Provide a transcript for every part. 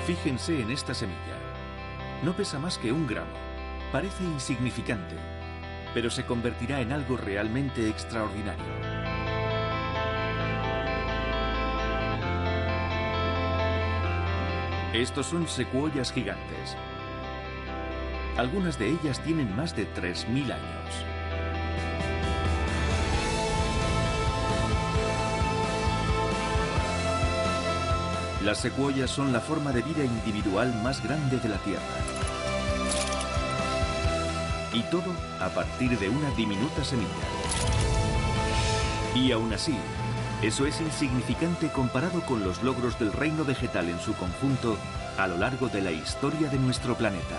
Fíjense en esta semilla. No pesa más que 1 gramo. Parece insignificante, pero se convertirá en algo realmente extraordinario. Estos son secuoyas gigantes. Algunas de ellas tienen más de 3000 años. Las secuoyas son la forma de vida individual más grande de la Tierra. Y todo a partir de una diminuta semilla. Y aún así, eso es insignificante comparado con los logros del reino vegetal en su conjunto a lo largo de la historia de nuestro planeta.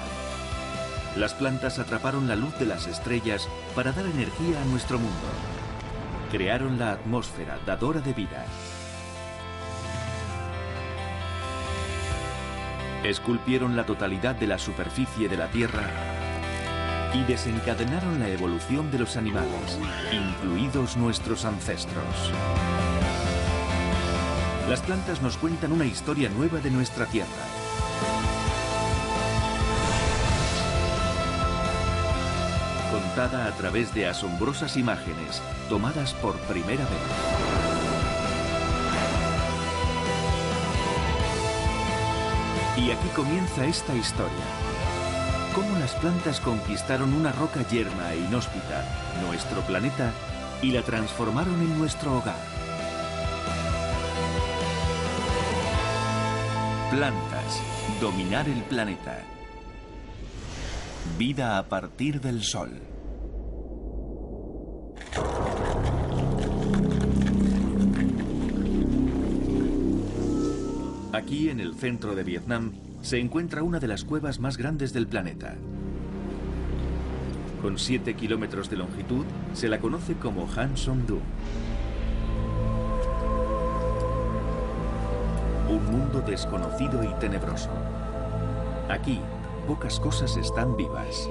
Las plantas atraparon la luz de las estrellas para dar energía a nuestro mundo. Crearon la atmósfera dadora de vida. Esculpieron la totalidad de la superficie de la Tierra y desencadenaron la evolución de los animales, incluidos nuestros ancestros. Las plantas nos cuentan una historia nueva de nuestra Tierra. Contada a través de asombrosas imágenes tomadas por primera vez. Y aquí comienza esta historia. Cómo las plantas conquistaron una roca yerma e inhóspita, nuestro planeta, y la transformaron en nuestro hogar. Plantas, dominar el planeta. Vida a partir del sol. Aquí, en el centro de Vietnam, se encuentra una de las cuevas más grandes del planeta. Con 7 kilómetros de longitud, se la conoce como Han Son Do. Un mundo desconocido y tenebroso. Aquí, pocas cosas están vivas.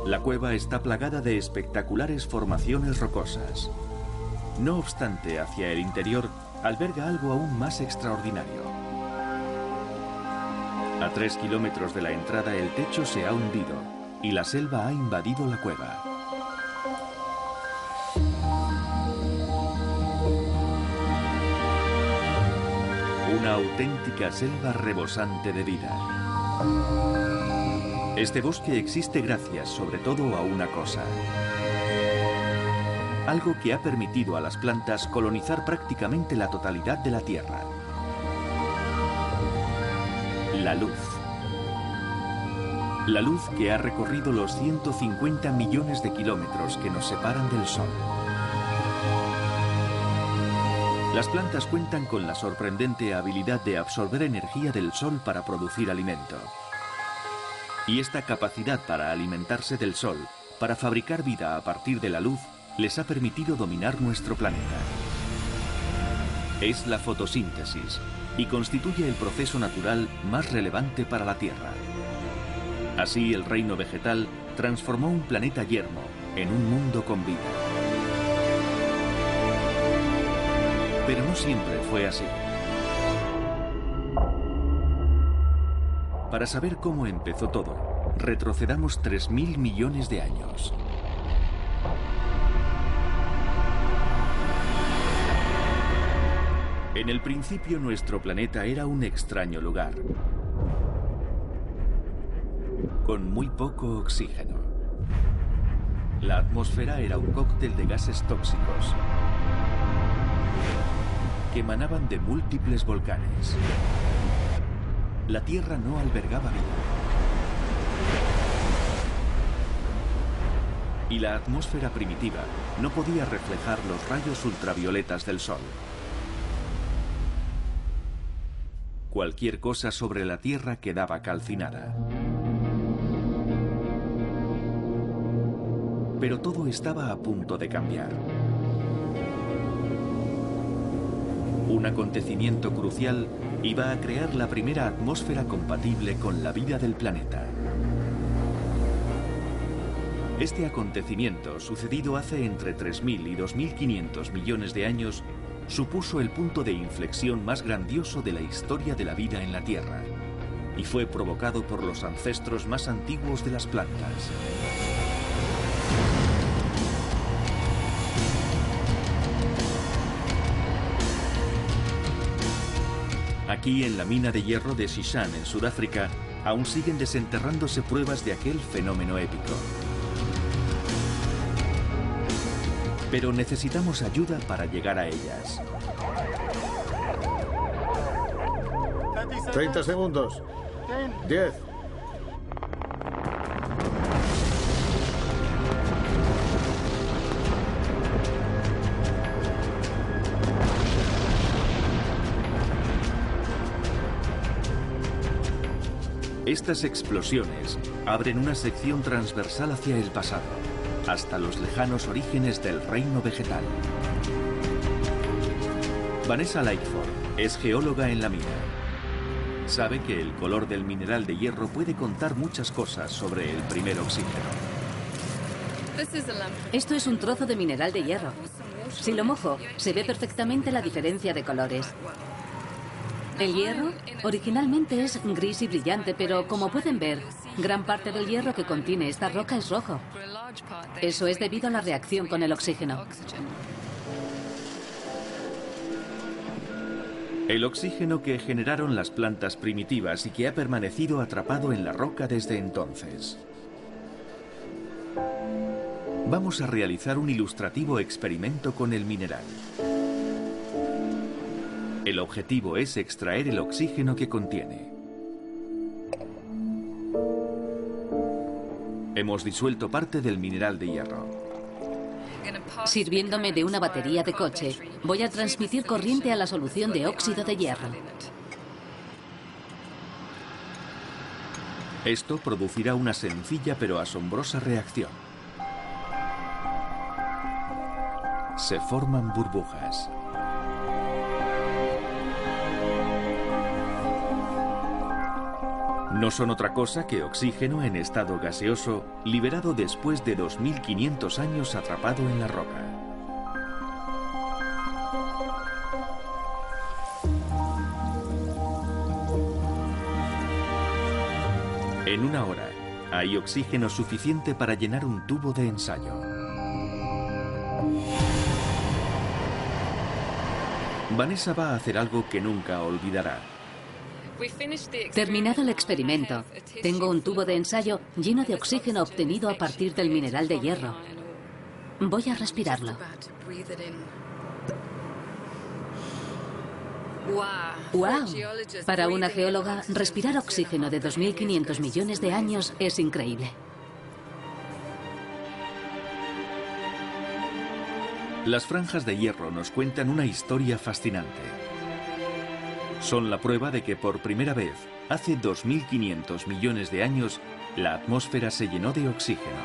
La cueva está plagada de espectaculares formaciones rocosas. No obstante, hacia el interior alberga algo aún más extraordinario. A 3 kilómetros de la entrada el techo se ha hundido y la selva ha invadido la cueva. Una auténtica selva rebosante de vida. Este bosque existe gracias sobre todo a una cosa. Algo que ha permitido a las plantas colonizar prácticamente la totalidad de la Tierra. La luz. La luz que ha recorrido los 150 millones de kilómetros que nos separan del Sol. Las plantas cuentan con la sorprendente habilidad de absorber energía del Sol para producir alimento. Y esta capacidad para alimentarse del Sol, para fabricar vida a partir de la luz, les ha permitido dominar nuestro planeta. Es la fotosíntesis y constituye el proceso natural más relevante para la Tierra. Así, el reino vegetal transformó un planeta yermo en un mundo con vida. Pero no siempre fue así. Para saber cómo empezó todo, retrocedamos 3000 millones de años. En el principio nuestro planeta era un extraño lugar, con muy poco oxígeno. La atmósfera era un cóctel de gases tóxicos que emanaban de múltiples volcanes. La Tierra no albergaba vida. Y la atmósfera primitiva no podía reflejar los rayos ultravioletas del Sol. Cualquier cosa sobre la Tierra quedaba calcinada. Pero todo estaba a punto de cambiar. Un acontecimiento crucial iba a crear la primera atmósfera compatible con la vida del planeta. Este acontecimiento, sucedido hace entre 3000 y 2500 millones de años, supuso el punto de inflexión más grandioso de la historia de la vida en la Tierra, y fue provocado por los ancestros más antiguos de las plantas. Aquí, en la mina de hierro de Sishan, en Sudáfrica, aún siguen desenterrándose pruebas de aquel fenómeno épico. Pero necesitamos ayuda para llegar a ellas. 30 segundos. 10. Estas explosiones abren una sección transversal hacia el pasado, hasta los lejanos orígenes del reino vegetal. Vanessa Lightford es geóloga en la mina. Sabe que el color del mineral de hierro puede contar muchas cosas sobre el primer oxígeno. Esto es un trozo de mineral de hierro. Si lo mojo, se ve perfectamente la diferencia de colores. El hierro originalmente es gris y brillante, pero como pueden ver, gran parte del hierro que contiene esta roca es rojo. Eso es debido a la reacción con el oxígeno. El oxígeno que generaron las plantas primitivas y que ha permanecido atrapado en la roca desde entonces. Vamos a realizar un ilustrativo experimento con el mineral. El objetivo es extraer el oxígeno que contiene. Hemos disuelto parte del mineral de hierro. Sirviéndome de una batería de coche, voy a transmitir corriente a la solución de óxido de hierro. Esto producirá una sencilla pero asombrosa reacción. Se forman burbujas. No son otra cosa que oxígeno en estado gaseoso liberado después de 2500 años atrapado en la roca. En una hora, hay oxígeno suficiente para llenar un tubo de ensayo. Vanessa va a hacer algo que nunca olvidará. Terminado el experimento, tengo un tubo de ensayo lleno de oxígeno obtenido a partir del mineral de hierro. Voy a respirarlo. ¡Wow! Para una geóloga, respirar oxígeno de 2.500 millones de años es increíble. Las franjas de hierro nos cuentan una historia fascinante. Son la prueba de que por primera vez, hace 2.500 millones de años, la atmósfera se llenó de oxígeno.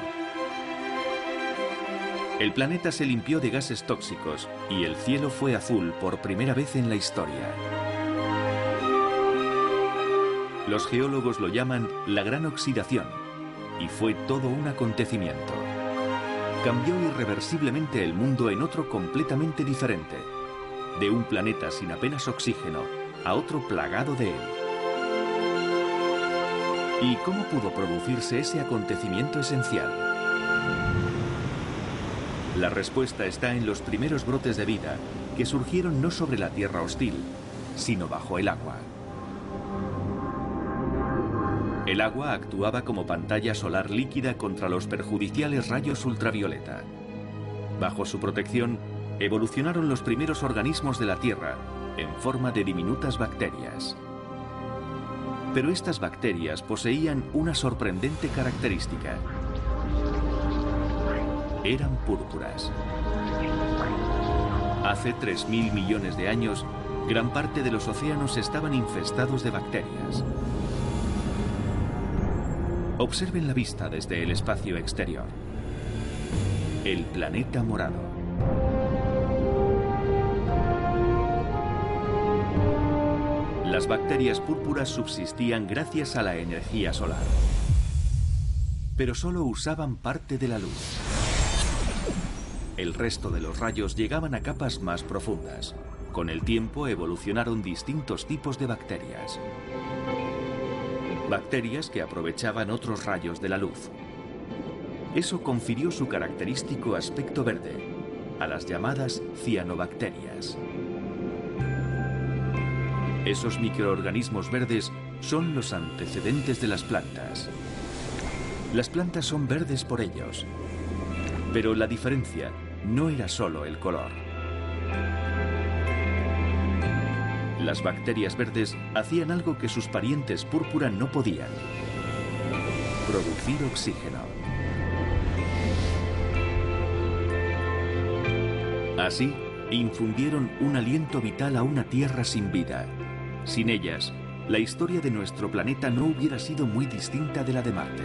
El planeta se limpió de gases tóxicos y el cielo fue azul por primera vez en la historia. Los geólogos lo llaman la gran oxidación y fue todo un acontecimiento. Cambió irreversiblemente el mundo en otro completamente diferente, de un planeta sin apenas oxígeno a otro plagado de él. ¿Y cómo pudo producirse ese acontecimiento esencial? La respuesta está en los primeros brotes de vida que surgieron no sobre la tierra hostil, sino bajo el agua. El agua actuaba como pantalla solar líquida contra los perjudiciales rayos ultravioleta. Bajo su protección, evolucionaron los primeros organismos de la Tierra en forma de diminutas bacterias. Pero estas bacterias poseían una sorprendente característica. Eran púrpuras. Hace 3.000 millones de años, gran parte de los océanos estaban infestados de bacterias. Observen la vista desde el espacio exterior. El planeta morado. Las bacterias púrpuras subsistían gracias a la energía solar. Pero solo usaban parte de la luz. El resto de los rayos llegaban a capas más profundas. Con el tiempo evolucionaron distintos tipos de bacterias. Bacterias que aprovechaban otros rayos de la luz. Eso confirió su característico aspecto verde a las llamadas cianobacterias. Esos microorganismos verdes son los antecedentes de las plantas. Las plantas son verdes por ellos, pero la diferencia no era solo el color. Las bacterias verdes hacían algo que sus parientes púrpura no podían: producir oxígeno. Así, infundieron un aliento vital a una tierra sin vida. Sin ellas, la historia de nuestro planeta no hubiera sido muy distinta de la de Marte.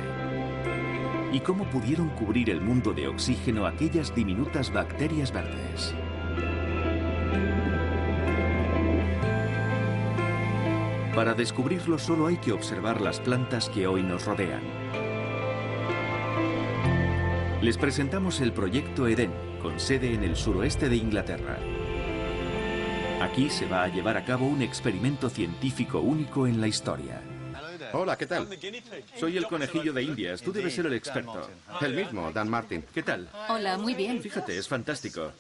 ¿Y cómo pudieron cubrir el mundo de oxígeno aquellas diminutas bacterias verdes? Para descubrirlo solo hay que observar las plantas que hoy nos rodean. Les presentamos el proyecto Eden, con sede en el suroeste de Inglaterra. Aquí se va a llevar a cabo un experimento científico único en la historia. Hola, ¿qué tal? Soy el conejillo de Indias, tú debes ser el experto. El mismo, Dan Martin. ¿Qué tal? Hola, muy bien. Fíjate, es fantástico.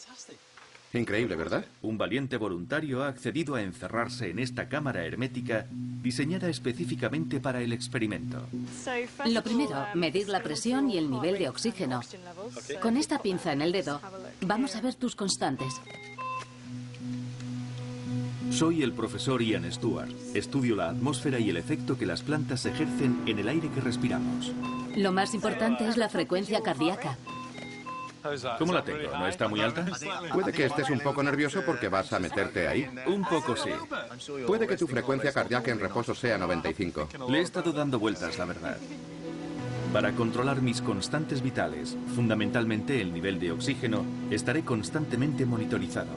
Increíble, ¿verdad? Un valiente voluntario ha accedido a encerrarse en esta cámara hermética diseñada específicamente para el experimento. Lo primero, medir la presión y el nivel de oxígeno. Con esta pinza en el dedo, vamos a ver tus constantes. Soy el profesor Ian Stewart. Estudio la atmósfera y el efecto que las plantas ejercen en el aire que respiramos. Lo más importante es la frecuencia cardíaca. ¿Cómo la tengo? ¿No está muy alta? Puede que estés un poco nervioso porque vas a meterte ahí. Un poco sí. Puede que tu frecuencia cardíaca en reposo sea 95. Le he estado dando vueltas, la verdad. Para controlar mis constantes vitales, fundamentalmente el nivel de oxígeno, estaré constantemente monitorizado.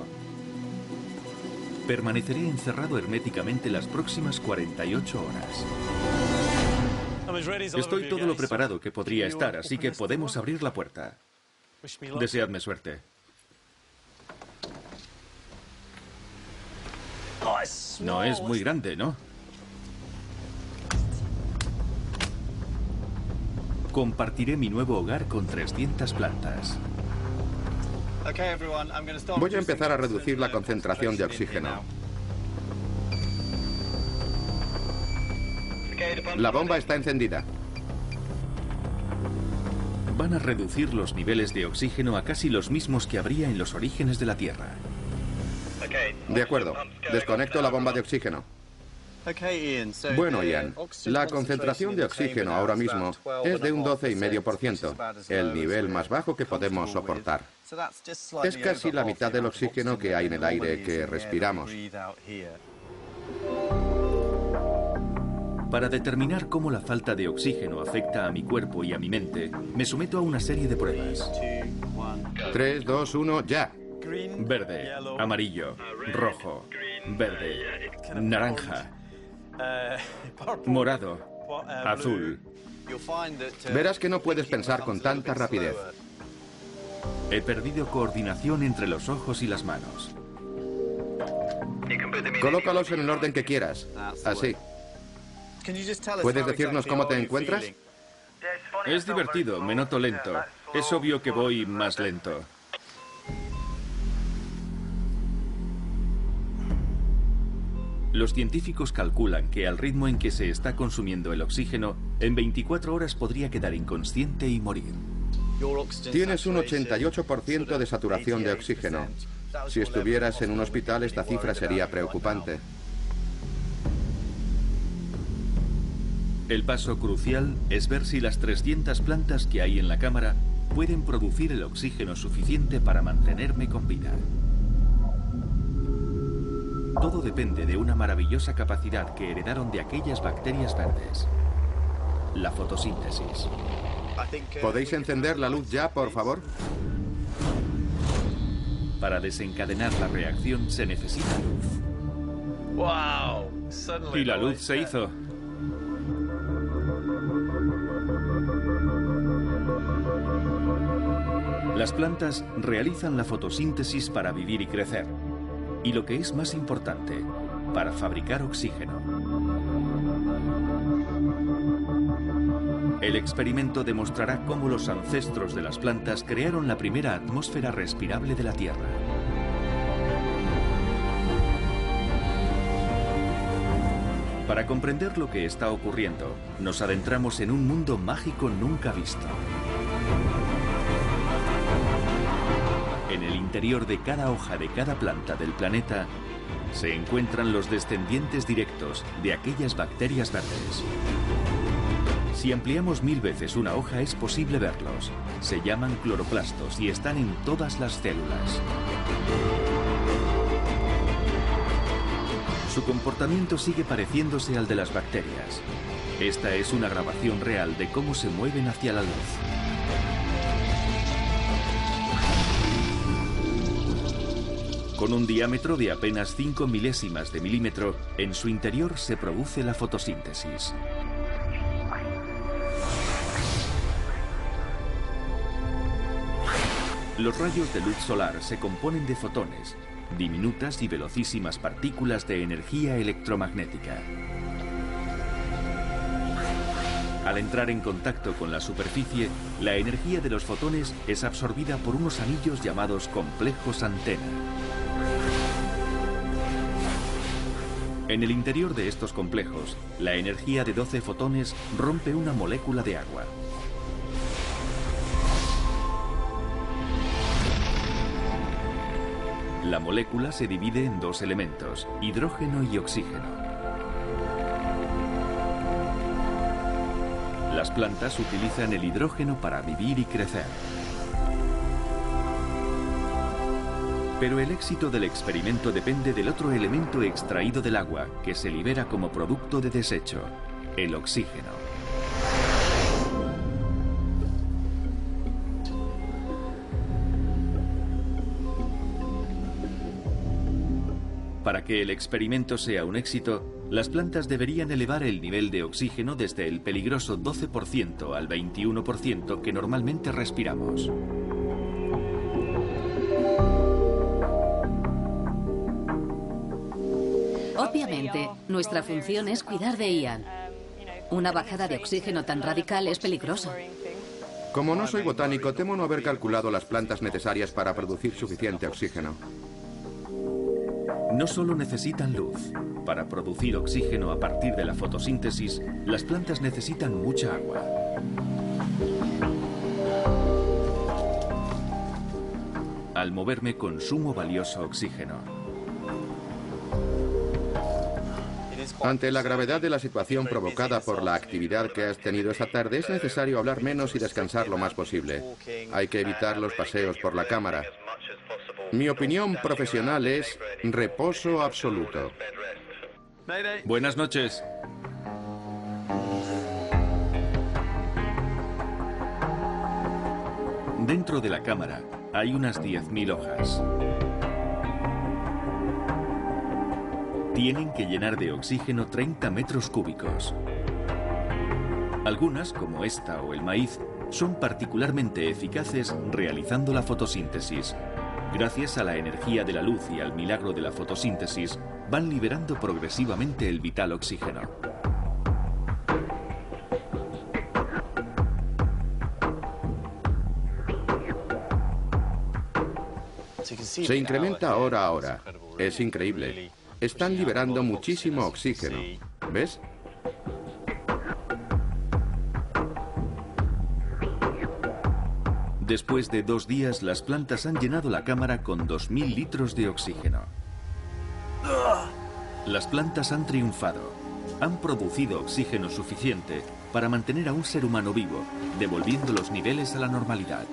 Permaneceré encerrado herméticamente las próximas 48 horas. Estoy todo lo preparado que podría estar, así que podemos abrir la puerta. Deseadme suerte. No es muy grande, ¿no? Compartiré mi nuevo hogar con 300 plantas. Voy a empezar a reducir la concentración de oxígeno. La bomba está encendida. Van a reducir los niveles de oxígeno a casi los mismos que habría en los orígenes de la Tierra. De acuerdo. Desconecto la bomba de oxígeno. Bueno, Ian, la concentración de oxígeno ahora mismo es de un 12,5%, el nivel más bajo que podemos soportar. Es casi la mitad del oxígeno que hay en el aire que respiramos. Para determinar cómo la falta de oxígeno afecta a mi cuerpo y a mi mente, me someto a una serie de pruebas. 3, 2, 1, ya. Verde, amarillo, rojo, verde, naranja, morado, azul. Verás que no puedes pensar con tanta rapidez. He perdido coordinación entre los ojos y las manos. Colócalos en el orden que quieras. Así. ¿Puedes decirnos cómo te encuentras? Es divertido, me noto lento. Es obvio que voy más lento. Los científicos calculan que al ritmo en que se está consumiendo el oxígeno, en 24 horas podría quedar inconsciente y morir. Tienes un 88% de saturación de oxígeno. Si estuvieras en un hospital, esta cifra sería preocupante. El paso crucial es ver si las 300 plantas que hay en la cámara pueden producir el oxígeno suficiente para mantenerme con vida. Todo depende de una maravillosa capacidad que heredaron de aquellas bacterias verdes: la fotosíntesis. ¿Podéis encender la luz ya, por favor? Para desencadenar la reacción se necesita luz. Y la luz se hizo. Las plantas realizan la fotosíntesis para vivir y crecer. y lo que es más importante, para fabricar oxígeno. El experimento demostrará cómo los ancestros de las plantas crearon la primera atmósfera respirable de la Tierra. Para comprender lo que está ocurriendo, nos adentramos en un mundo mágico nunca visto. En el interior de cada hoja de cada planta del planeta se encuentran los descendientes directos de aquellas bacterias verdes. Si ampliamos 1000 veces una hoja es posible verlos. Se llaman cloroplastos y están en todas las células. Su comportamiento sigue pareciéndose al de las bacterias. Esta es una grabación real de cómo se mueven hacia la luz. Con un diámetro de apenas 5 milésimas de milímetro, en su interior se produce la fotosíntesis. Los rayos de luz solar se componen de fotones, diminutas y velocísimas partículas de energía electromagnética. Al entrar en contacto con la superficie, la energía de los fotones es absorbida por unos anillos llamados complejos antena. En el interior de estos complejos, la energía de 12 fotones rompe una molécula de agua. La molécula se divide en dos elementos, hidrógeno y oxígeno. Las plantas utilizan el hidrógeno para vivir y crecer. Pero el éxito del experimento depende del otro elemento extraído del agua, que se libera como producto de desecho, el oxígeno. Para que el experimento sea un éxito, las plantas deberían elevar el nivel de oxígeno desde el peligroso 12% al 21% que normalmente respiramos. Obviamente, nuestra función es cuidar de Ian. Una bajada de oxígeno tan radical es peligrosa. Como no soy botánico, temo no haber calculado las plantas necesarias para producir suficiente oxígeno. No solo necesitan luz. Para producir oxígeno a partir de la fotosíntesis, las plantas necesitan mucha agua. Al moverme consumo valioso oxígeno. Ante la gravedad de la situación provocada por la actividad que has tenido esta tarde, es necesario hablar menos y descansar lo más posible. Hay que evitar los paseos por la cámara. Mi opinión profesional es reposo absoluto. Buenas noches. Dentro de la cámara hay unas 10.000 hojas. Tienen que llenar de oxígeno 30 metros cúbicos. Algunas, como esta o el maíz, son particularmente eficaces realizando la fotosíntesis. Gracias a la energía de la luz y al milagro de la fotosíntesis, van liberando progresivamente el vital oxígeno. Se incrementa hora a hora. Es increíble. Están liberando muchísimo oxígeno. ¿Ves? Después de 2 días, las plantas han llenado la cámara con 2.000 litros de oxígeno. Las plantas han triunfado. Han producido oxígeno suficiente para mantener a un ser humano vivo, devolviendo los niveles a la normalidad.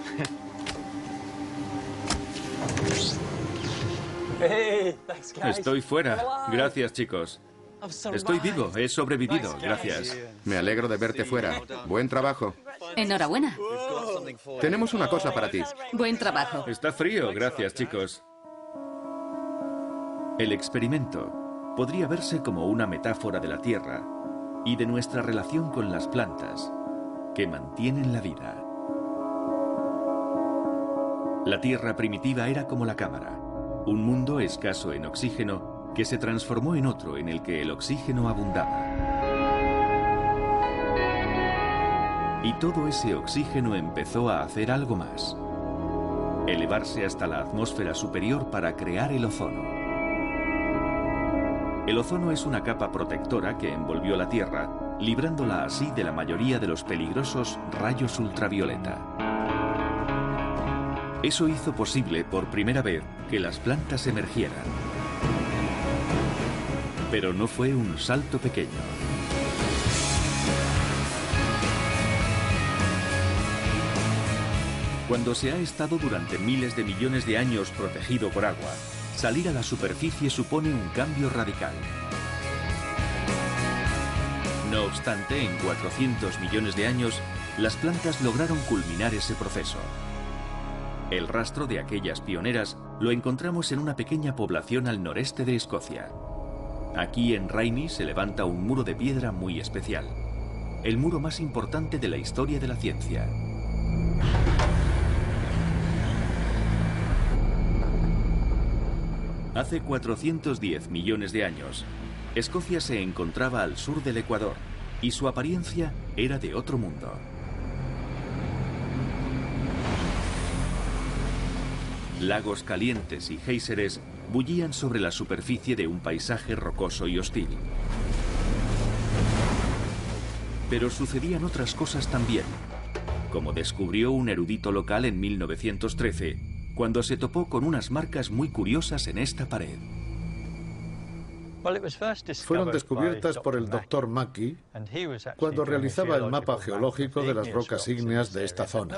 Estoy fuera. Gracias, chicos. Estoy vivo, he sobrevivido, gracias. Me alegro de verte fuera. Buen trabajo. Enhorabuena. Tenemos una cosa para ti. Buen trabajo. Está frío, gracias, chicos. El experimento podría verse como una metáfora de la Tierra y de nuestra relación con las plantas que mantienen la vida. La Tierra primitiva era como la cámara. Un mundo escaso en oxígeno que se transformó en otro en el que el oxígeno abundaba. Y todo ese oxígeno empezó a hacer algo más. Elevarse hasta la atmósfera superior para crear el ozono. El ozono es una capa protectora que envolvió la Tierra, librándola así de la mayoría de los peligrosos rayos ultravioleta. Eso hizo posible por primera vez que las plantas emergieran. Pero no fue un salto pequeño. Cuando se ha estado durante miles de millones de años protegido por agua, salir a la superficie supone un cambio radical. No obstante, en 400 millones de años, las plantas lograron culminar ese proceso. El rastro de aquellas pioneras lo encontramos en una pequeña población al noreste de Escocia. Aquí en Rainey se levanta un muro de piedra muy especial, el muro más importante de la historia de la ciencia. Hace 410 millones de años, Escocia se encontraba al sur del Ecuador y su apariencia era de otro mundo. Lagos calientes y géiseres bullían sobre la superficie de un paisaje rocoso y hostil. Pero sucedían otras cosas también, como descubrió un erudito local en 1913, cuando se topó con unas marcas muy curiosas en esta pared. Fueron descubiertas por el Dr. Mackey cuando realizaba el mapa geológico de las rocas ígneas de esta zona.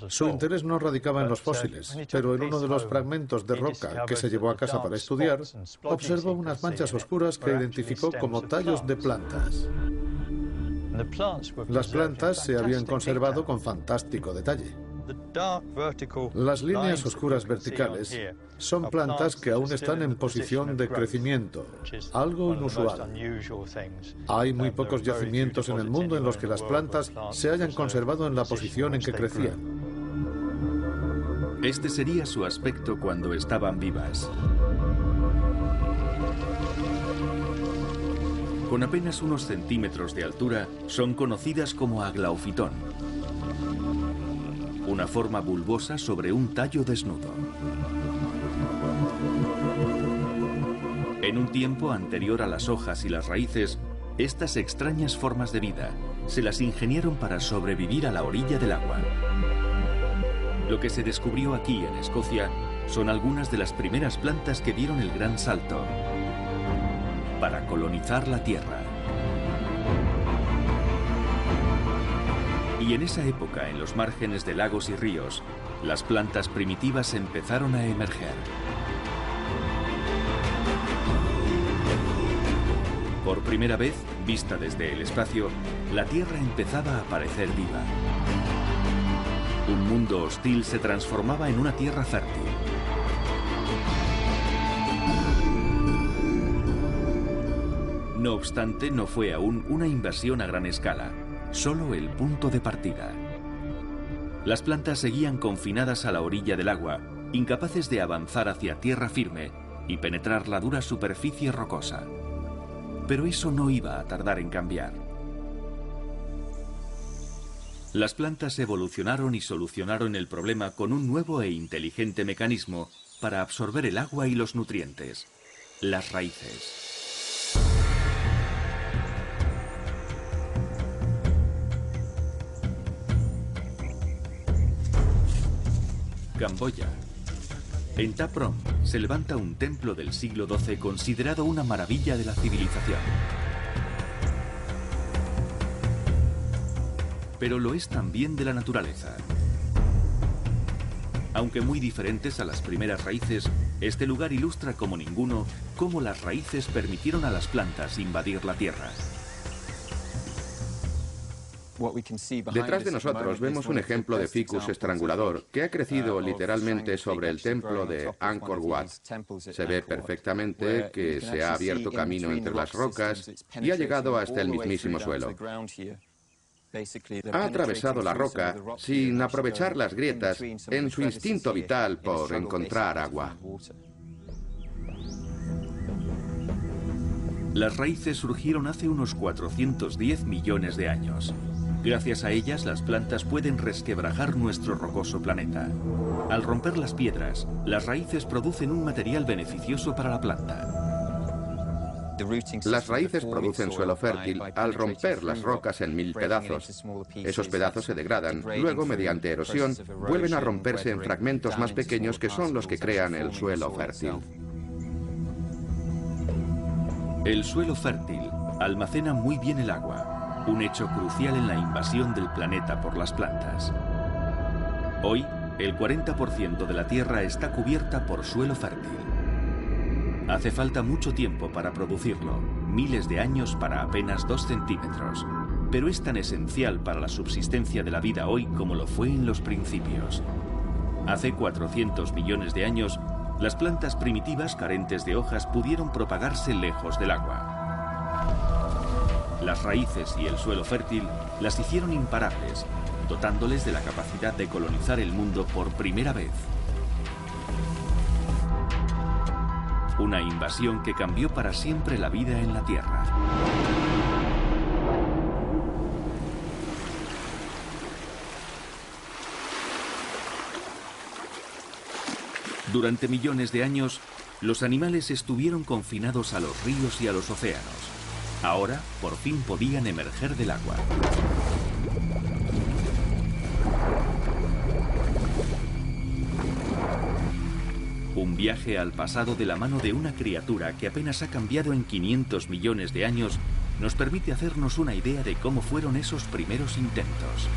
Su interés no radicaba en los fósiles, pero en uno de los fragmentos de roca que se llevó a casa para estudiar, observó unas manchas oscuras que identificó como tallos de plantas. Las plantas se habían conservado con fantástico detalle. Las líneas oscuras verticales son plantas que aún están en posición de crecimiento, algo inusual. Hay muy pocos yacimientos en el mundo en los que las plantas se hayan conservado en la posición en que crecían. Este sería su aspecto cuando estaban vivas. Con apenas unos centímetros de altura, son conocidas como aglaofitón, una forma bulbosa sobre un tallo desnudo. En un tiempo anterior a las hojas y las raíces, estas extrañas formas de vida se las ingeniaron para sobrevivir a la orilla del agua. Lo que se descubrió aquí en Escocia son algunas de las primeras plantas que dieron el gran salto para colonizar la Tierra. Y en esa época, en los márgenes de lagos y ríos, las plantas primitivas empezaron a emerger. Por primera vez, vista desde el espacio, la Tierra empezaba a parecer viva. Un mundo hostil se transformaba en una tierra fértil. No obstante, no fue aún una invasión a gran escala, solo el punto de partida. Las plantas seguían confinadas a la orilla del agua, incapaces de avanzar hacia tierra firme y penetrar la dura superficie rocosa. Pero eso no iba a tardar en cambiar. Las plantas evolucionaron y solucionaron el problema con un nuevo e inteligente mecanismo para absorber el agua y los nutrientes: las raíces. Camboya. En Ta Prohm se levanta un templo del siglo XII considerado una maravilla de la civilización. Pero lo es también de la naturaleza. Aunque muy diferentes a las primeras raíces, este lugar ilustra como ninguno cómo las raíces permitieron a las plantas invadir la tierra. Detrás de nosotros vemos un ejemplo de ficus estrangulador que ha crecido literalmente sobre el templo de Angkor Wat. Se ve perfectamente que se ha abierto camino entre las rocas y ha llegado hasta el mismísimo suelo. Ha atravesado la roca sin aprovechar las grietas en su instinto vital por encontrar agua. Las raíces surgieron hace unos 410 millones de años. Gracias a ellas, las plantas pueden resquebrajar nuestro rocoso planeta. Al romper las piedras, las raíces producen un material beneficioso para la planta. Las raíces producen suelo fértil al romper las rocas en 1000 pedazos. Esos pedazos se degradan. Luego, mediante erosión, vuelven a romperse en fragmentos más pequeños que son los que crean el suelo fértil. El suelo fértil almacena muy bien el agua, un hecho crucial en la invasión del planeta por las plantas. Hoy, el 40% de la Tierra está cubierta por suelo fértil. Hace falta mucho tiempo para producirlo, miles de años para apenas 2 centímetros, pero es tan esencial para la subsistencia de la vida hoy como lo fue en los principios. Hace 400 millones de años, las plantas primitivas carentes de hojas pudieron propagarse lejos del agua. Las raíces y el suelo fértil las hicieron imparables, dotándoles de la capacidad de colonizar el mundo por primera vez. Una invasión que cambió para siempre la vida en la Tierra. Durante millones de años, los animales estuvieron confinados a los ríos y a los océanos. Ahora, por fin podían emerger del agua. Un viaje al pasado de la mano de una criatura que apenas ha cambiado en 500 millones de años nos permite hacernos una idea de cómo fueron esos primeros intentos.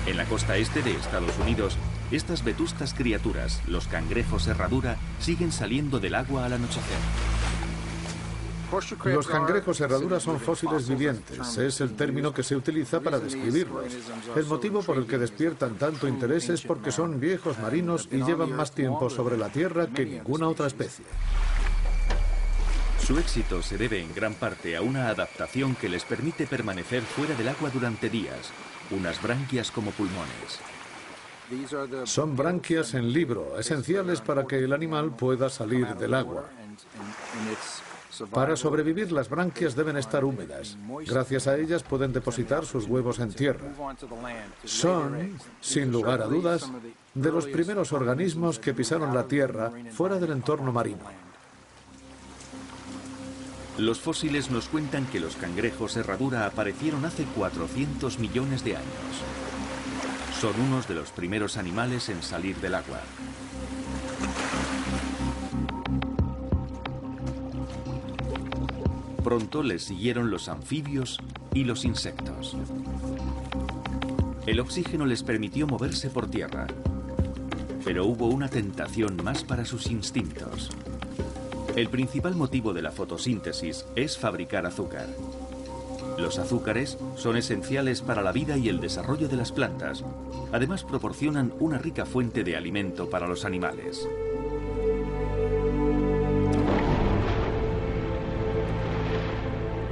En la costa este de Estados Unidos, estas vetustas criaturas, los cangrejos herradura, siguen saliendo del agua al anochecer. Los cangrejos herradura son fósiles vivientes. Es el término que se utiliza para describirlos. El motivo por el que despiertan tanto interés es porque son viejos marinos y llevan más tiempo sobre la Tierra que ninguna otra especie. Su éxito se debe en gran parte a una adaptación que les permite permanecer fuera del agua durante días, unas branquias como pulmones. Son branquias en libro, esenciales para que el animal pueda salir del agua. Para sobrevivir, las branquias deben estar húmedas. Gracias a ellas pueden depositar sus huevos en tierra. Son, sin lugar a dudas, de los primeros organismos que pisaron la Tierra fuera del entorno marino. Los fósiles nos cuentan que los cangrejos herradura aparecieron hace 400 millones de años. Son unos de los primeros animales en salir del agua. Pronto les siguieron los anfibios y los insectos. El oxígeno les permitió moverse por tierra, pero hubo una tentación más para sus instintos. El principal motivo de la fotosíntesis es fabricar azúcar. Los azúcares son esenciales para la vida y el desarrollo de las plantas. Además, proporcionan una rica fuente de alimento para los animales.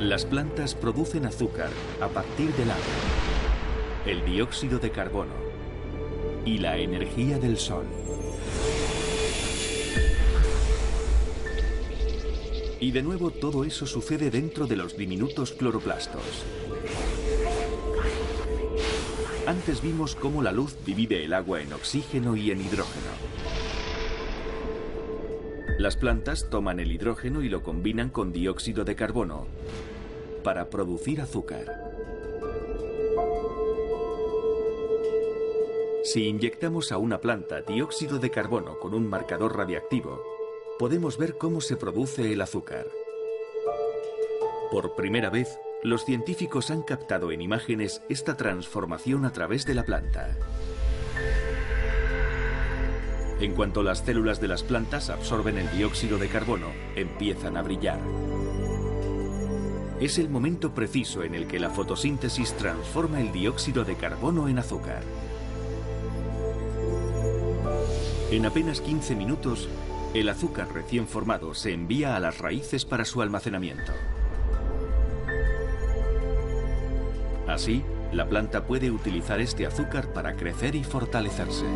Las plantas producen azúcar a partir del agua, el dióxido de carbono y la energía del sol. Y de nuevo todo eso sucede dentro de los diminutos cloroplastos. Antes vimos cómo la luz divide el agua en oxígeno y en hidrógeno. Las plantas toman el hidrógeno y lo combinan con dióxido de carbono para producir azúcar. Si inyectamos a una planta dióxido de carbono con un marcador radiactivo, podemos ver cómo se produce el azúcar. Por primera vez, los científicos han captado en imágenes esta transformación a través de la planta. En cuanto las células de las plantas absorben el dióxido de carbono, empiezan a brillar. Es el momento preciso en el que la fotosíntesis transforma el dióxido de carbono en azúcar. En apenas 15 minutos, el azúcar recién formado se envía a las raíces para su almacenamiento. Así, La planta puede utilizar este azúcar para crecer y fortalecerse.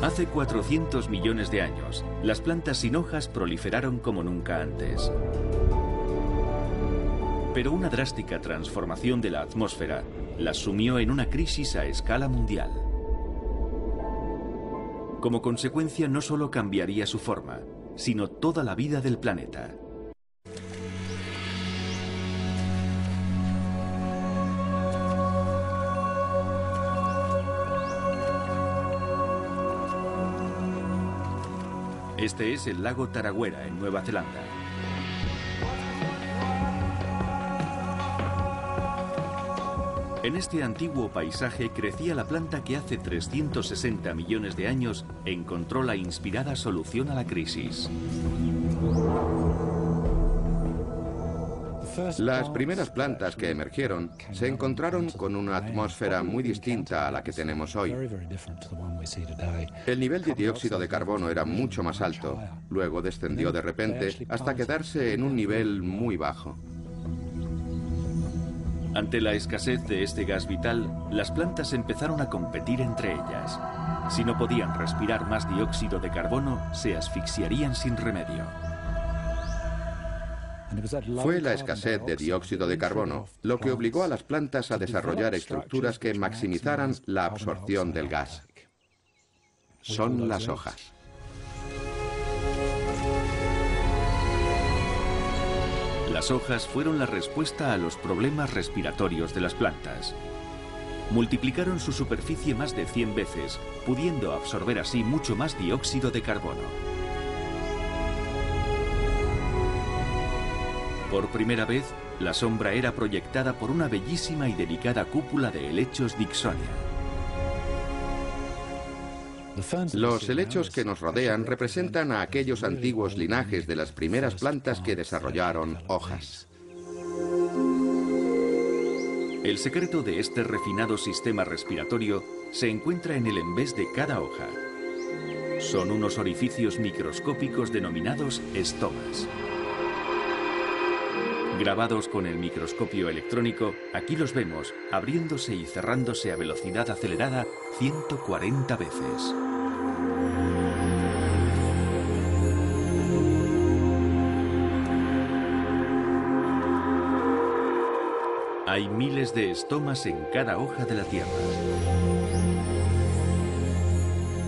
Hace 400 millones de años, las plantas sin hojas proliferaron como nunca antes. Pero una drástica transformación de la atmósfera las sumió en una crisis a escala mundial. Como consecuencia, no solo cambiaría su forma, sino toda la vida del planeta. Este es el lago Tarawera, en Nueva Zelanda. En este antiguo paisaje crecía la planta que hace 360 millones de años encontró la inspirada solución a la crisis. Las primeras plantas que emergieron se encontraron con una atmósfera muy distinta a la que tenemos hoy. El nivel de dióxido de carbono era mucho más alto, luego descendió de repente hasta quedarse en un nivel muy bajo. Ante la escasez de este gas vital, las plantas empezaron a competir entre ellas. Si no podían respirar más dióxido de carbono, se asfixiarían sin remedio. Fue la escasez de dióxido de carbono lo que obligó a las plantas a desarrollar estructuras que maximizaran la absorción del gas. Son las hojas. Las hojas fueron la respuesta a los problemas respiratorios de las plantas. Multiplicaron su superficie más de 100 veces, pudiendo absorber así mucho más dióxido de carbono. Por primera vez, la sombra era proyectada por una bellísima y delicada cúpula de helechos Dicksonia. Los helechos que nos rodean representan a aquellos antiguos linajes de las primeras plantas que desarrollaron hojas. El secreto de este refinado sistema respiratorio se encuentra en el envés de cada hoja. Son unos orificios microscópicos denominados estomas. Grabados con el microscopio electrónico, aquí los vemos abriéndose y cerrándose a velocidad acelerada 140 veces. Hay miles de estomas en cada hoja de la Tierra.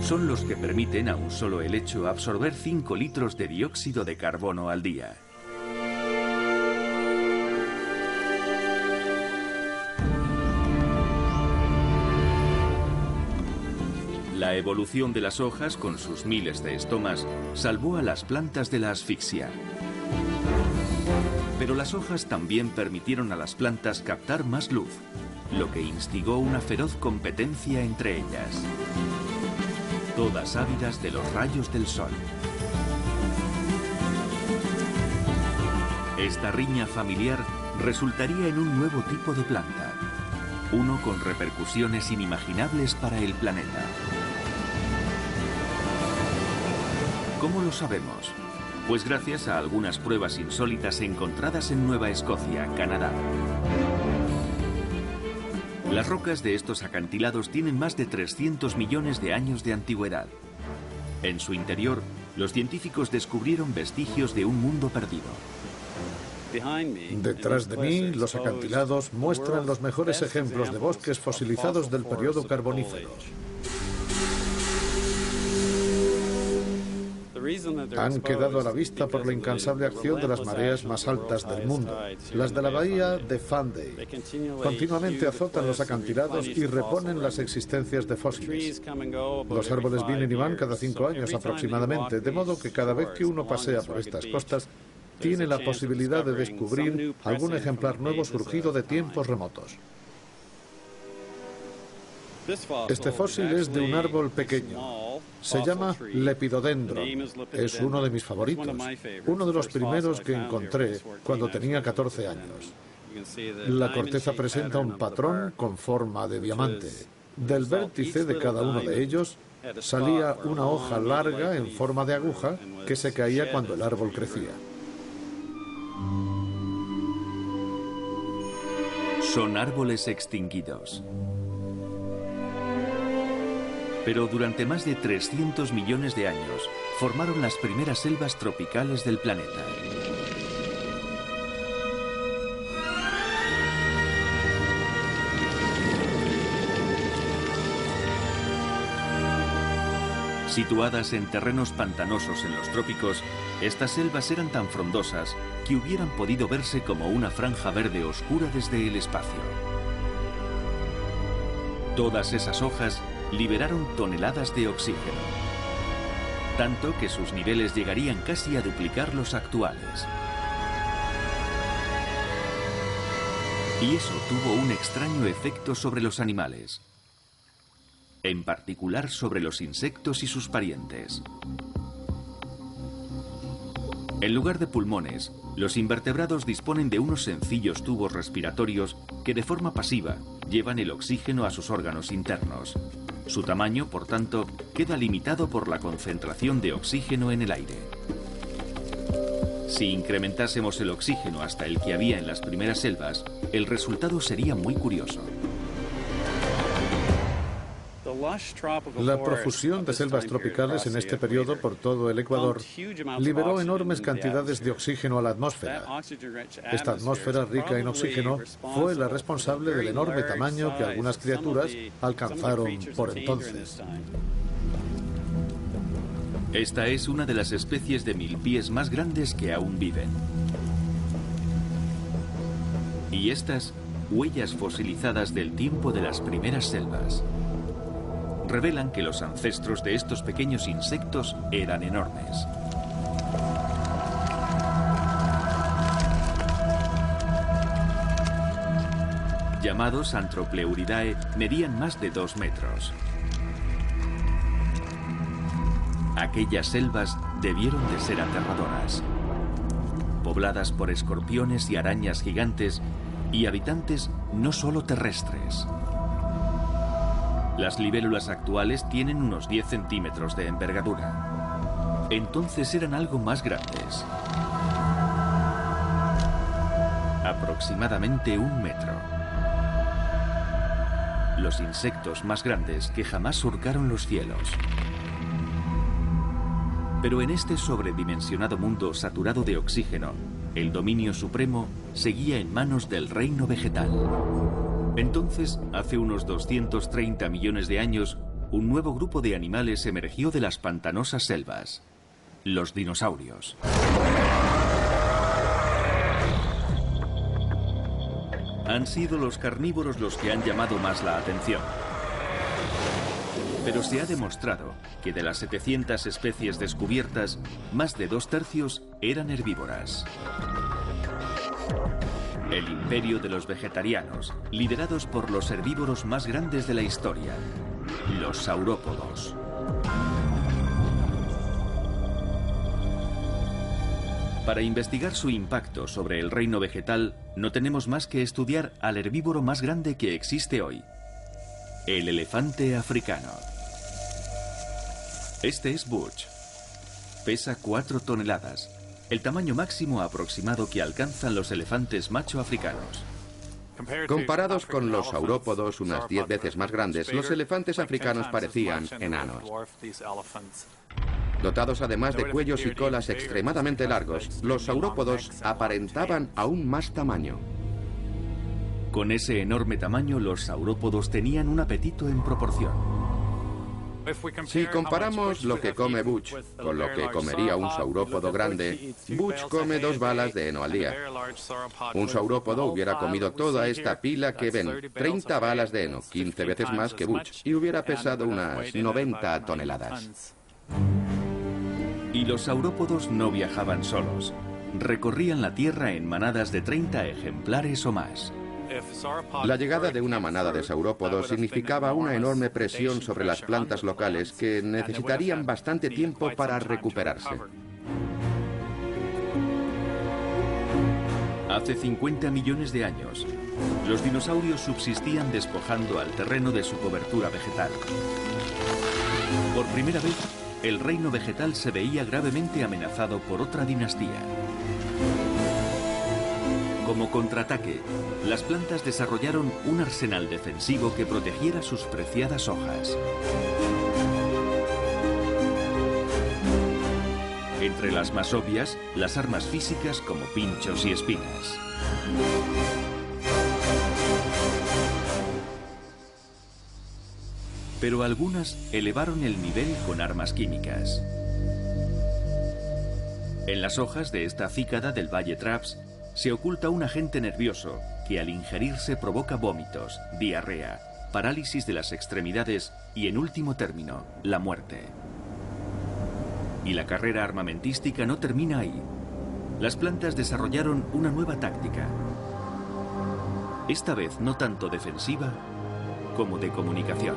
Son los que permiten a un solo helecho absorber 5 litros de dióxido de carbono al día. La evolución de las hojas, con sus miles de estomas, salvó a las plantas de la asfixia. Pero las hojas también permitieron a las plantas captar más luz, lo que instigó una feroz competencia entre ellas. Todas ávidas de los rayos del sol. Esta riña familiar resultaría en un nuevo tipo de planta, uno con repercusiones inimaginables para el planeta. ¿Cómo lo sabemos? Pues gracias a algunas pruebas insólitas encontradas en Nueva Escocia, Canadá. Las rocas de estos acantilados tienen más de 300 millones de años de antigüedad. En su interior, los científicos descubrieron vestigios de un mundo perdido. Detrás de mí, los acantilados muestran los mejores ejemplos de bosques fosilizados del periodo carbonífero. Han quedado a la vista por la incansable acción de las mareas más altas del mundo, las de la bahía de Fundy. Continuamente azotan los acantilados y reponen las existencias de fósiles. Los árboles vienen y van cada 5 años aproximadamente, de modo que cada vez que uno pasea por estas costas, tiene la posibilidad de descubrir algún ejemplar nuevo surgido de tiempos remotos. Este fósil es de un árbol pequeño. Se llama Lepidodendron. Es uno de mis favoritos. Uno de los primeros que encontré cuando tenía 14 años. La corteza presenta un patrón con forma de diamante. Del vértice de cada uno de ellos salía una hoja larga en forma de aguja que se caía cuando el árbol crecía. Son árboles extinguidos. Pero durante más de 300 millones de años formaron las primeras selvas tropicales del planeta. Situadas en terrenos pantanosos en los trópicos, estas selvas eran tan frondosas que hubieran podido verse como una franja verde oscura desde el espacio. Todas esas hojas liberaron toneladas de oxígeno, tanto que sus niveles llegarían casi a duplicar los actuales. Y eso tuvo un extraño efecto sobre los animales, en particular sobre los insectos y sus parientes. En lugar de pulmones, los invertebrados disponen de unos sencillos tubos respiratorios que de forma pasiva llevan el oxígeno a sus órganos internos. Su tamaño, por tanto, queda limitado por la concentración de oxígeno en el aire. Si incrementásemos el oxígeno hasta el que había en las primeras selvas, el resultado sería muy curioso. La profusión de selvas tropicales en este periodo por todo el Ecuador liberó enormes cantidades de oxígeno a la atmósfera. Esta atmósfera rica en oxígeno fue la responsable del enorme tamaño que algunas criaturas alcanzaron por entonces. Esta es una de las especies de milpies más grandes que aún viven. Y estas, huellas fosilizadas del tiempo de las primeras selvas, revelan que los ancestros de estos pequeños insectos eran enormes. Llamados Anthropleuridae, medían más de 2 metros. Aquellas selvas debieron de ser aterradoras, pobladas por escorpiones y arañas gigantes y habitantes no solo terrestres. Las libélulas actuales tienen unos 10 centímetros de envergadura. Entonces eran algo más grandes. Aproximadamente 1 metro. Los insectos más grandes que jamás surcaron los cielos. Pero en este sobredimensionado mundo saturado de oxígeno, el dominio supremo seguía en manos del reino vegetal. Entonces, hace unos 230 millones de años, un nuevo grupo de animales emergió de las pantanosas selvas: los dinosaurios. Han sido los carnívoros los que han llamado más la atención. Pero se ha demostrado que de las 700 especies descubiertas, más de 2/3 eran herbívoras. El imperio de los vegetarianos, liderados por los herbívoros más grandes de la historia, los saurópodos. Para investigar su impacto sobre el reino vegetal, no tenemos más que estudiar al herbívoro más grande que existe hoy, el elefante africano. Este es Butch. Pesa 4 toneladas. El tamaño máximo aproximado que alcanzan los elefantes macho africanos. Comparados con los saurópodos, unas 10 veces más grandes, los elefantes africanos parecían enanos. Dotados además de cuellos y colas extremadamente largos, los saurópodos aparentaban aún más tamaño. Con ese enorme tamaño, los saurópodos tenían un apetito en proporción. Si comparamos lo que come Butch con lo que comería un saurópodo grande, Butch come 2 balas de heno al día. Un saurópodo hubiera comido toda esta pila que ven, 30 balas de heno, 15 veces más que Butch, y hubiera pesado unas 90 toneladas. Y los saurópodos no viajaban solos. Recorrían la Tierra en manadas de 30 ejemplares o más. La llegada de una manada de saurópodos significaba una enorme presión sobre las plantas locales que necesitarían bastante tiempo para recuperarse. Hace 50 millones de años, los dinosaurios subsistían despojando al terreno de su cobertura vegetal. Por primera vez, el reino vegetal se veía gravemente amenazado por otra dinastía. Como contraataque, las plantas desarrollaron un arsenal defensivo que protegiera sus preciadas hojas. Entre las más obvias, las armas físicas como pinchos y espinas. Pero algunas elevaron el nivel con armas químicas. En las hojas de esta cícada del Valle Traps se oculta un agente nervioso que al ingerirse provoca vómitos, diarrea, parálisis de las extremidades y, en último término, la muerte. Y la carrera armamentística no termina ahí. Las plantas desarrollaron una nueva táctica. Esta vez no tanto defensiva como de comunicación.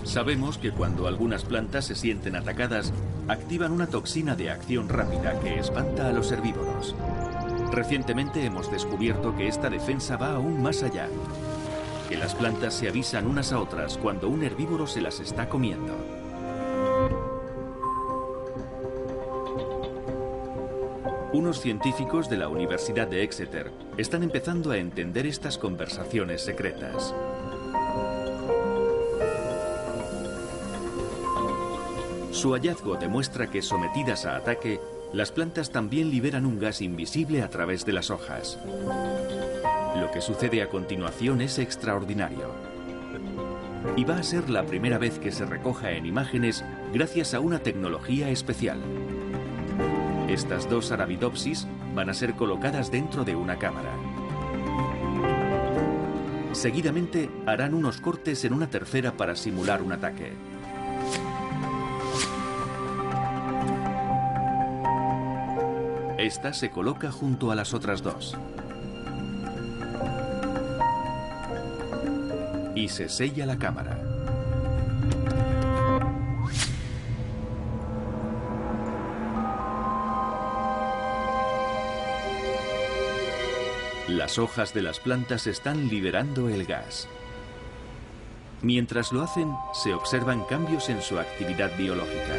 Sabemos que cuando algunas plantas se sienten atacadas, activan una toxina de acción rápida que espanta a los herbívoros. Recientemente hemos descubierto que esta defensa va aún más allá, que las plantas se avisan unas a otras cuando un herbívoro se las está comiendo. Unos científicos de la Universidad de Exeter están empezando a entender estas conversaciones secretas. Su hallazgo demuestra que, sometidas a ataque, las plantas también liberan un gas invisible a través de las hojas. Lo que sucede a continuación es extraordinario. Y va a ser la primera vez que se recoja en imágenes gracias a una tecnología especial. Estas dos Arabidopsis van a ser colocadas dentro de una cámara. Seguidamente harán unos cortes en una tercera para simular un ataque. Esta se coloca junto a las otras dos. Y se sella la cámara. Las hojas de las plantas están liberando el gas. Mientras lo hacen, se observan cambios en su actividad biológica.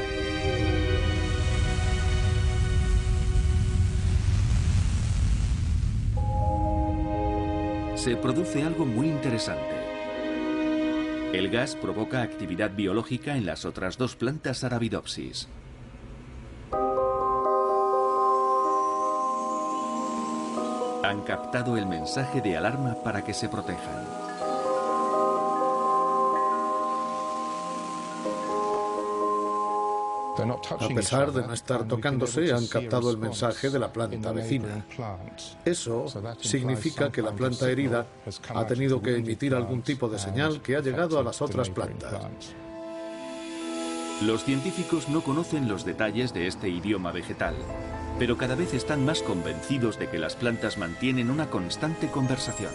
Se produce algo muy interesante. El gas provoca actividad biológica en las otras dos plantas Arabidopsis. Han captado el mensaje de alarma para que se protejan. A pesar de no estar tocándose, han captado el mensaje de la planta vecina. Eso significa que la planta herida ha tenido que emitir algún tipo de señal que ha llegado a las otras plantas. Los científicos no conocen los detalles de este idioma vegetal, pero cada vez están más convencidos de que las plantas mantienen una constante conversación.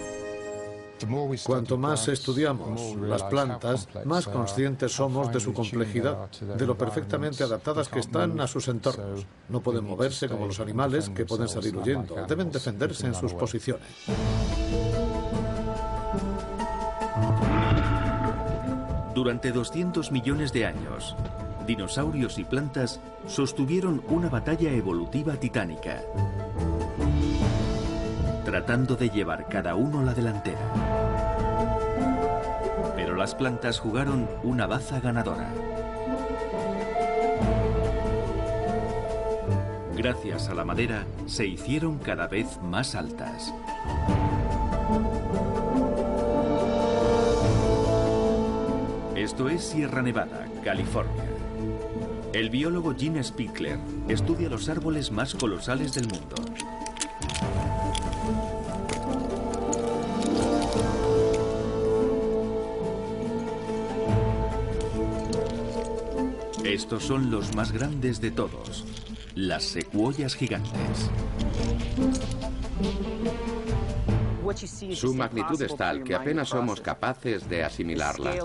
Cuanto más estudiamos las plantas, más conscientes somos de su complejidad, de lo perfectamente adaptadas que están a sus entornos. No pueden moverse como los animales, que pueden salir huyendo. Deben defenderse en sus posiciones. Durante 200 millones de años, dinosaurios y plantas sostuvieron una batalla evolutiva titánica, tratando de llevar cada uno la delantera. Pero las plantas jugaron una baza ganadora. Gracias a la madera, se hicieron cada vez más altas. Esto es Sierra Nevada, California. El biólogo Gene Spiegler estudia los árboles más colosales del mundo. Estos son los más grandes de todos, las secuoyas gigantes. Su magnitud es tal que apenas somos capaces de asimilarla.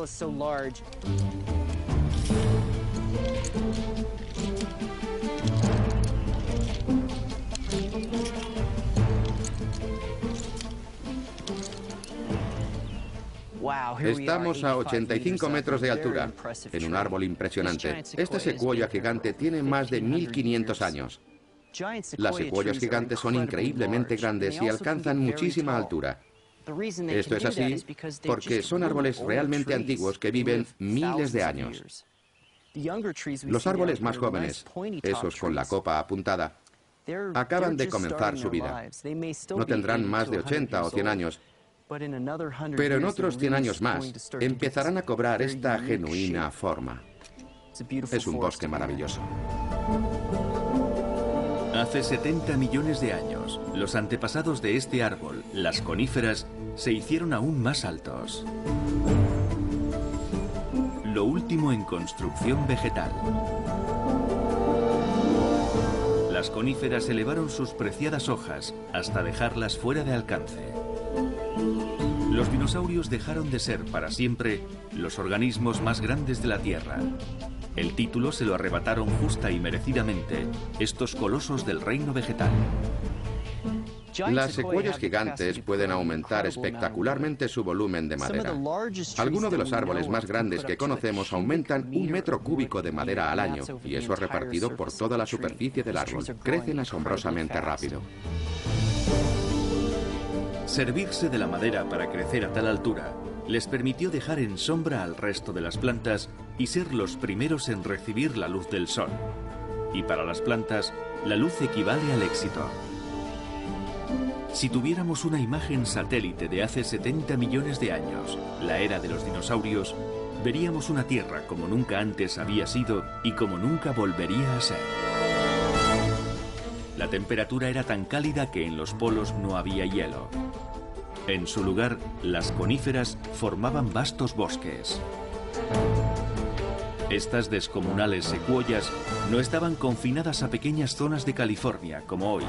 Estamos a 85 metros de altura, en un árbol impresionante. Este secuoya gigante tiene más de 1500 años. Las secuoyas gigantes son increíblemente grandes y alcanzan muchísima altura. Esto es así porque son árboles realmente antiguos que viven miles de años. Los árboles más jóvenes, esos con la copa apuntada, acaban de comenzar su vida. No tendrán más de 80 o 100 años, pero en otros 100 años más empezarán a cobrar esta genuina forma. Es un bosque maravilloso. Hace 70 millones de años, los antepasados de este árbol, las coníferas, se hicieron aún más altos. Lo último en construcción vegetal. Las coníferas elevaron sus preciadas hojas hasta dejarlas fuera de alcance. Los dinosaurios dejaron de ser para siempre los organismos más grandes de la Tierra. El título se lo arrebataron justa y merecidamente estos colosos del reino vegetal. Las secuoyas gigantes pueden aumentar espectacularmente su volumen de madera. Algunos de los árboles más grandes que conocemos aumentan 1 metro cúbico de madera al año, y eso repartido por toda la superficie del árbol. Crecen asombrosamente rápido. Servirse de la madera para crecer a tal altura les permitió dejar en sombra al resto de las plantas y ser los primeros en recibir la luz del sol. Y para las plantas, la luz equivale al éxito. Si tuviéramos una imagen satélite de hace 70 millones de años, la era de los dinosaurios, veríamos una Tierra como nunca antes había sido y como nunca volvería a ser. La temperatura era tan cálida que en los polos no había hielo. En su lugar, las coníferas formaban vastos bosques. Estas descomunales secuoyas no estaban confinadas a pequeñas zonas de California, como hoy,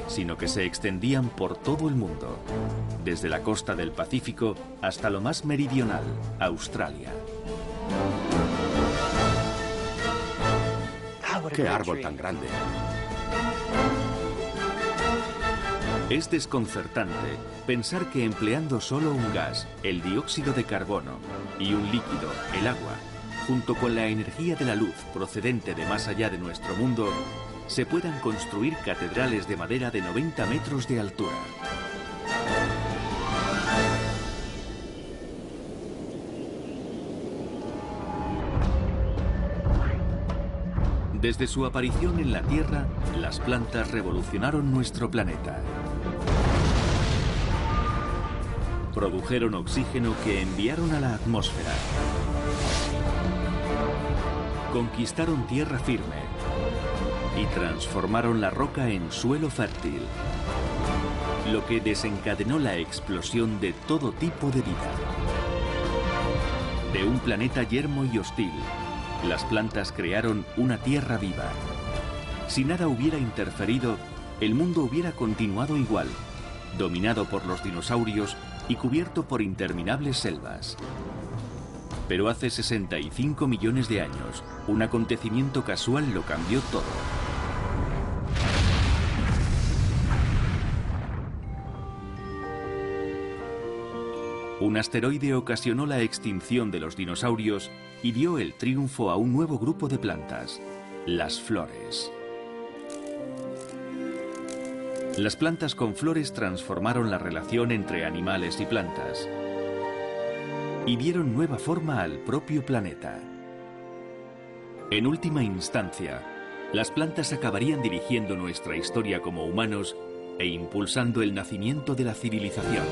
sino que se extendían por todo el mundo, desde la costa del Pacífico hasta lo más meridional, Australia. ¡Qué árbol tan grande! Es desconcertante pensar que empleando solo un gas, el dióxido de carbono, y un líquido, el agua, junto con la energía de la luz procedente de más allá de nuestro mundo, se puedan construir catedrales de madera de 90 metros de altura. Desde su aparición en la Tierra, las plantas revolucionaron nuestro planeta. Produjeron oxígeno que enviaron a la atmósfera. Conquistaron tierra firme y transformaron la roca en suelo fértil, lo que desencadenó la explosión de todo tipo de vida. De un planeta yermo y hostil, las plantas crearon una tierra viva. Si nada hubiera interferido, el mundo hubiera continuado igual, dominado por los dinosaurios y cubierto por interminables selvas. Pero hace 65 millones de años, un acontecimiento casual lo cambió todo. Un asteroide ocasionó la extinción de los dinosaurios y dio el triunfo a un nuevo grupo de plantas, las flores. Las plantas con flores transformaron la relación entre animales y plantas y dieron nueva forma al propio planeta. En última instancia, las plantas acabarían dirigiendo nuestra historia como humanos e impulsando el nacimiento de la civilización.